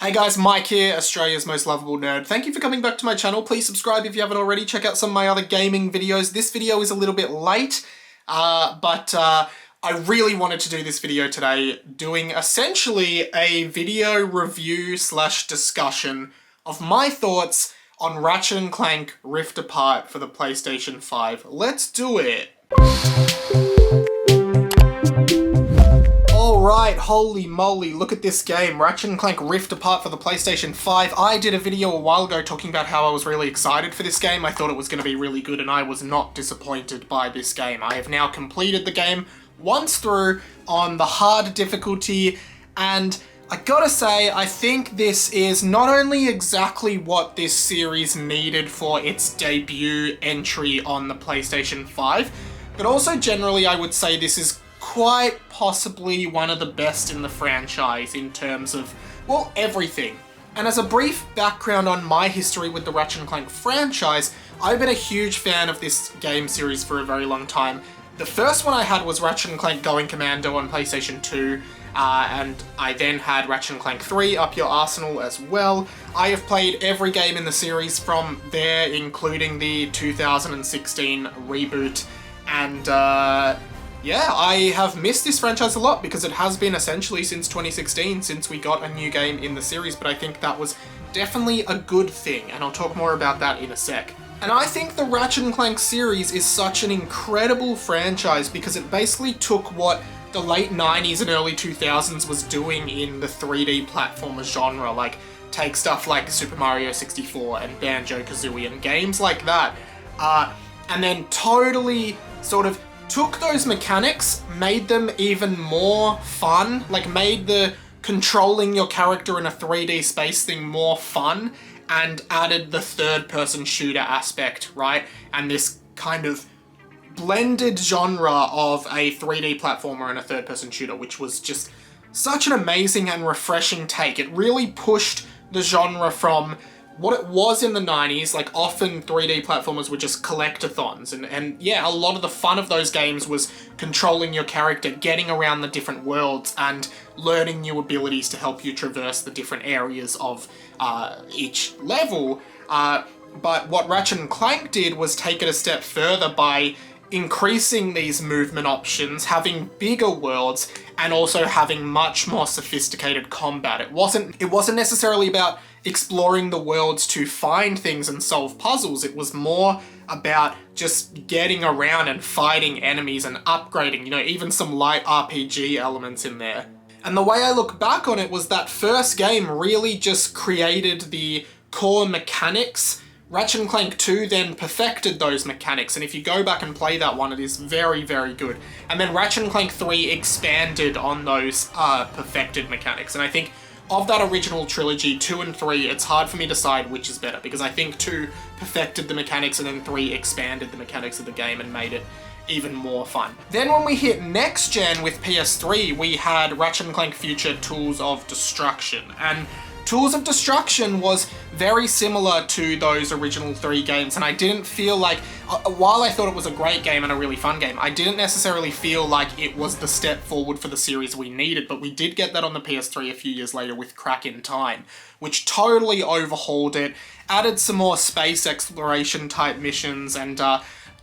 Hey guys, Mike here, Australia's most lovable nerd. Thank you for coming back to my channel. Please subscribe if you haven't already. Check out some of my other gaming videos. This video is a little bit late, but I really wanted to do this video today, doing essentially a video review slash discussion of my thoughts on Ratchet Clank Rift Apart for the PlayStation 5. Let's do it! Alright, holy moly, look at this game, Ratchet Clank Rift Apart for the PlayStation 5. I did a video a while ago talking about how I was really excited for this game. I thought it was going to be really good and I was not disappointed by this game. I have now completed the game once through on the hard difficulty, and I gotta say, I think this is not only exactly what this series needed for its debut entry on the PlayStation 5, but also generally I would say this is quite possibly one of the best in the franchise in terms of, well, everything. And as a brief background on my history with the Ratchet Clank franchise, I've been a huge fan of this game series for a very long time. The first one I had was Ratchet Clank Going Commando on PlayStation 2, and I then had Ratchet Clank 3 up your arsenal as well. I have played every game in the series from there, including the 2016 reboot, and yeah, I have missed this franchise a lot because it has been essentially since 2016 since we got a new game in the series, but I think that was definitely a good thing, and I'll talk more about that in a sec. And I think the Ratchet Clank series is such an incredible franchise because it basically took what the late 90s and early 2000s was doing in the 3D platformer genre, like take stuff like Super Mario 64 and Banjo-Kazooie and games like that, and then totally sort of took those mechanics, made them even more fun, like made the controlling your character in a 3D space thing more fun, and added the third-person shooter aspect, right? And this kind of blended genre of a 3D platformer and a third-person shooter, which was just such an amazing and refreshing take. It really pushed the genre from what it was in the 90s, like often 3D platformers were just collectathons, and yeah, a lot of the fun of those games was controlling your character, getting around the different worlds, and learning new abilities to help you traverse the different areas of each level. But what Ratchet & Clank did was take it a step further by increasing these movement options, having bigger worlds, and also having much more sophisticated combat. It wasn't necessarily about exploring the worlds to find things and solve puzzles. It was more about just getting around and fighting enemies and upgrading, you know, even some light RPG elements in there. And the way I look back on it was that first game really just created the core mechanics. Ratchet & Clank 2 then perfected those mechanics, and if you go back and play that one, it is very, very good. And then Ratchet & Clank 3 expanded on those perfected mechanics, and I think of that original trilogy, 2 and 3, it's hard for me to decide which is better, because I think 2 perfected the mechanics and then 3 expanded the mechanics of the game and made it even more fun. Then when we hit next gen with PS3, we had Ratchet & Clank Future Tools of Destruction, and Tools of Destruction was very similar to those original 3 games, and I didn't feel like, while I thought it was a great game and a really fun game, I didn't necessarily feel like it was the step forward for the series we needed, but we did get that on the PS3 a few years later with Crack in Time, which totally overhauled it, added some more space exploration type missions, and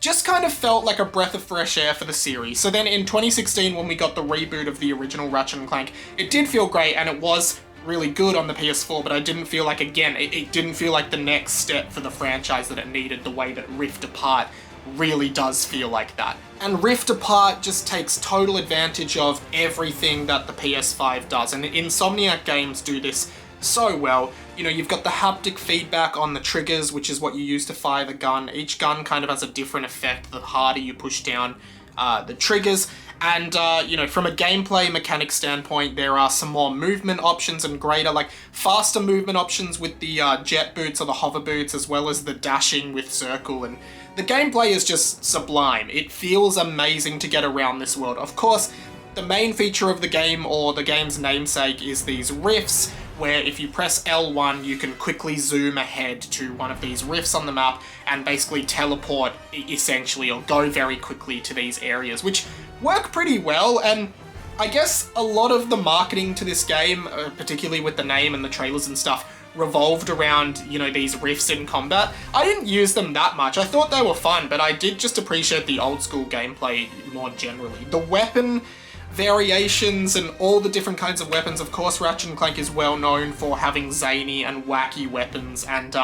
just kind of felt like a breath of fresh air for the series. So then in 2016, when we got the reboot of the original Ratchet & Clank, it did feel great, and it was really good on the PS4, but I didn't feel like, again, it didn't feel like the next step for the franchise that it needed, the way that Rift Apart really does feel like that. And Rift Apart just takes total advantage of everything that the PS5 does, and Insomniac games do this so well. You know, you've got the haptic feedback on the triggers, which is what you use to fire the gun. Each gun kind of has a different effect the harder you push down the triggers. And, you know, from a gameplay mechanic standpoint, there are some more movement options and greater, like, faster movement options with the jet boots or the hover boots, as well as the dashing with circle, and the gameplay is just sublime. It feels amazing to get around this world. Of course, the main feature of the game, or the game's namesake, is these rifts, where if you press L1, you can quickly zoom ahead to one of these rifts on the map and basically teleport, essentially, or go very quickly to these areas, which work pretty well. And I guess a lot of the marketing to this game, particularly with the name and the trailers and stuff, revolved around, you know, these riffs in combat. I didn't use them that much. I thought they were fun, but I did just appreciate the old school gameplay more generally. The weapon variations and all the different kinds of weapons. Of course, Ratchet & Clank is well known for having zany and wacky weapons, and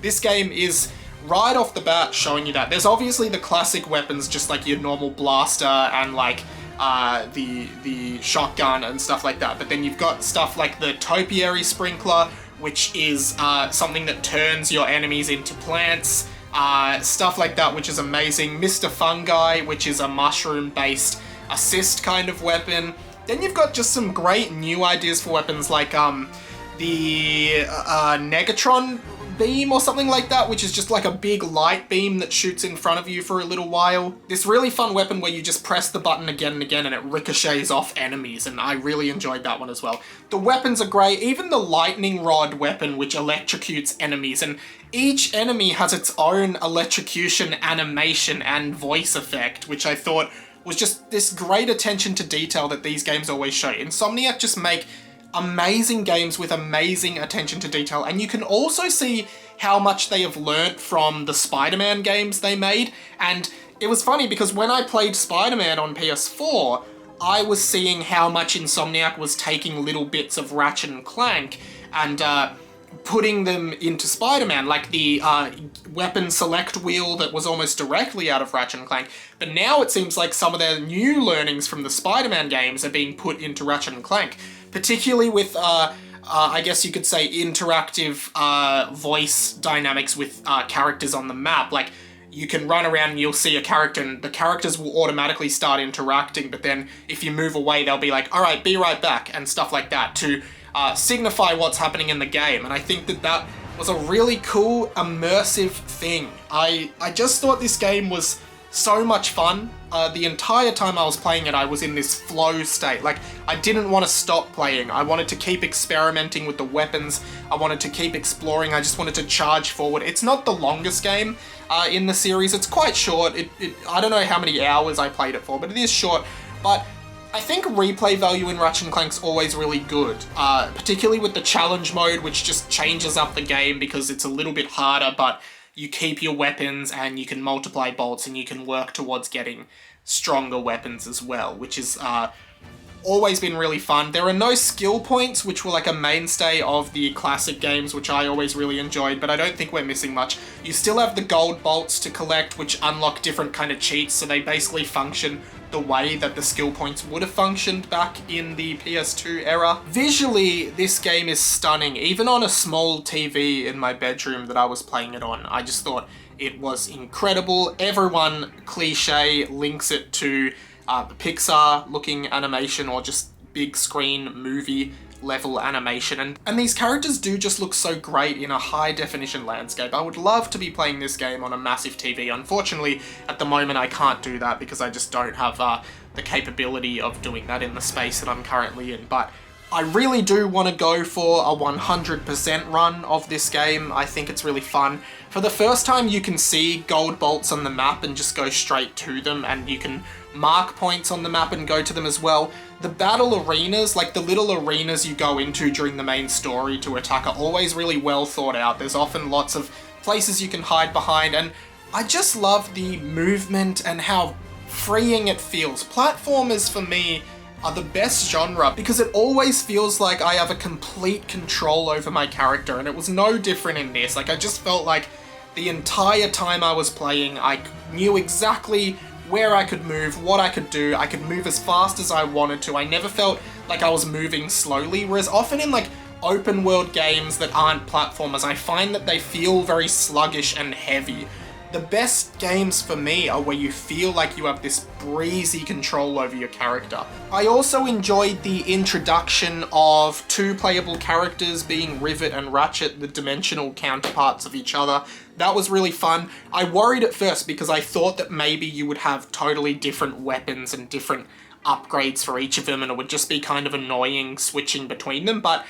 this game is right off the bat showing you that. There's obviously the classic weapons, just like your normal blaster and like the shotgun and stuff like that, but then you've got stuff like the topiary sprinkler, which is something that turns your enemies into plants, stuff like that, which is amazing. Mr. Fungi, which is a mushroom-based assist kind of weapon. Then you've got just some great new ideas for weapons like the Negatron beam or something like that, which is just like a big light beam that shoots in front of you for a little while. This really fun weapon where you just press the button again and again and it ricochets off enemies, and I really enjoyed that one as well. The weapons are great, even the lightning rod weapon which electrocutes enemies, and each enemy has its own electrocution animation and voice effect, which I thought was just this great attention to detail that these games always show. Insomniac just make amazing games with amazing attention to detail, and you can also see how much they have learnt from the Spider-Man games they made. And it was funny because when I played Spider-Man on PS4, I was seeing how much Insomniac was taking little bits of Ratchet & Clank and putting them into Spider-Man, like the weapon select wheel that was almost directly out of Ratchet & Clank. But now it seems like some of their new learnings from the Spider-Man games are being put into Ratchet & Clank, particularly with, I guess you could say, interactive voice dynamics with characters on the map. Like, you can run around and you'll see a character and the characters will automatically start interacting, but then if you move away, they'll be like, all right, be right back, and stuff like that to signify what's happening in the game. And I think that that was a really cool, immersive thing. I just thought this game was so much fun. The entire time I was playing it, I was in this flow state. Like, I didn't want to stop playing. I wanted to keep experimenting with the weapons. I wanted to keep exploring. I just wanted to charge forward. It's not the longest game in the series. It's quite short. I don't know how many hours I played it for, but it is short. But I think replay value in Ratchet & Clank's always really good, particularly with the challenge mode, which just changes up the game because it's a little bit harder, but you keep your weapons and you can multiply bolts and you can work towards getting stronger weapons as well, which is always been really fun. There are no skill points, which were like a mainstay of the classic games, which I always really enjoyed, but I don't think we're missing much. You still have the gold bolts to collect, which unlock different kind of cheats, so they basically function the way that the skill points would have functioned back in the PS2 era. Visually, this game is stunning. Even on a small TV in my bedroom that I was playing it on, I just thought it was incredible. Everyone, cliche, links it to Pixar-looking animation or just big screen movie level animation, and these characters do just look so great in a high definition landscape. I would love to be playing this game on a massive TV. Unfortunately, at the moment I can't do that because I just don't have the capability of doing that in the space that I'm currently in, but I really do want to go for a 100% run of this game. I think it's really fun. For the first time, you can see gold bolts on the map and just go straight to them, and you can mark points on the map and go to them as well. The battle arenas, like the little arenas you go into during the main story to attack, are always really well thought out. There's often lots of places you can hide behind, and I just love the movement and how freeing it feels. Platformers, for me, are the best genre because it always feels like I have a complete control over my character, and it was no different in this. Like, I just felt like the entire time I was playing, I knew exactly where I could move, what I could do. I could move as fast as I wanted to. I never felt like I was moving slowly, whereas often in like open world games that aren't platformers, I find that they feel very sluggish and heavy. The best games for me are where you feel like you have this breezy control over your character. I also enjoyed the introduction of two playable characters being Rivet and Ratchet, the dimensional counterparts of each other. That was really fun. I worried at first because I thought that maybe you would have totally different weapons and different upgrades for each of them, and it would just be kind of annoying switching between them, but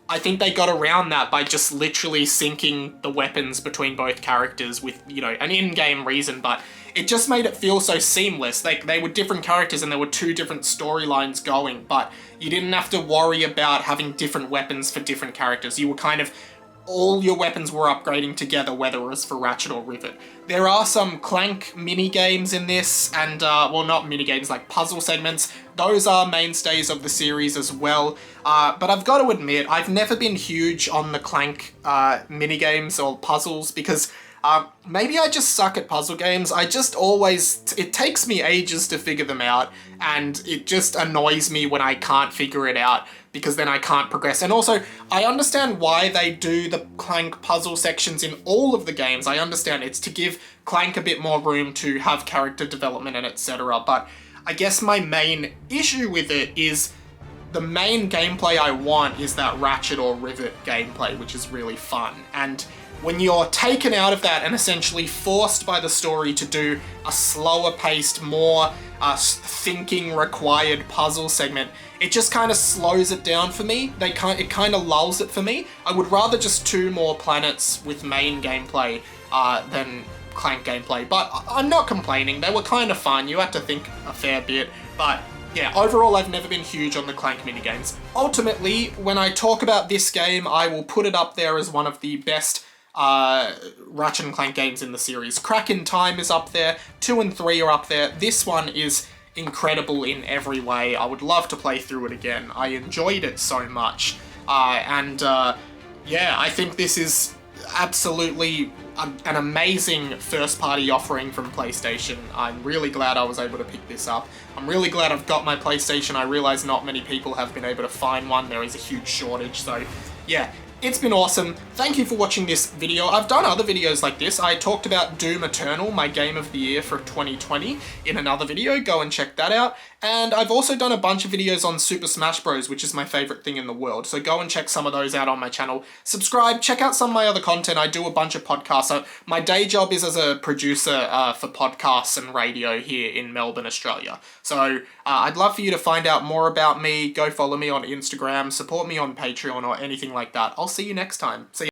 I think they got around that by just literally syncing the weapons between both characters with, you know, an in-game reason, but it just made it feel so seamless. Like, they were different characters and there were two different storylines going, but you didn't have to worry about having different weapons for different characters. You were kind of, all your weapons were upgrading together, whether it was for Ratchet or Rivet. There are some Clank mini-games in this, and, well, not mini-games, like puzzle segments. Those are mainstays of the series as well. But I've got to admit, I've never been huge on the Clank mini-games or puzzles, because maybe I just suck at puzzle games. I just always, it takes me ages to figure them out, and it just annoys me when I can't figure it out, because then I can't progress. And also, I understand why they do the Clank puzzle sections in all of the games. I understand it's to give Clank a bit more room to have character development and etc. But I guess my main issue with it is the main gameplay I want is that Ratchet or Rivet gameplay, which is really fun. And when you're taken out of that and essentially forced by the story to do a slower paced, more thinking required puzzle segment, it just kind of slows it down for me. It kind of lulls it for me. I would rather just 2 more planets with main gameplay than Clank gameplay, but I'm not complaining. They were kind of fun. You had to think a fair bit, but yeah, overall I've never been huge on the Clank minigames. Ultimately, when I talk about this game, I will put it up there as one of the best Ratchet and Clank games in the series. Crack in Time is up there, 2 and 3 are up there. This one is incredible in every way. I would love to play through it again. I enjoyed it so much. Yeah, I think this is absolutely an amazing first-party offering from PlayStation. I'm really glad I was able to pick this up. I'm really glad I've got my PlayStation. I realize not many people have been able to find one. There is a huge shortage, so yeah. It's been awesome. Thank you for watching this video. I've done other videos like this. I talked about Doom Eternal, my game of the year for 2020, in another video. Go and check that out. And I've also done a bunch of videos on Super Smash Bros, which is my favorite thing in the world. So go and check some of those out on my channel. Subscribe, check out some of my other content. I do a bunch of podcasts. So my day job is as a producer for podcasts and radio here in Melbourne, Australia. So I'd love for you to find out more about me. Go follow me on Instagram, support me on Patreon or anything like that. I'll see you next time. See ya.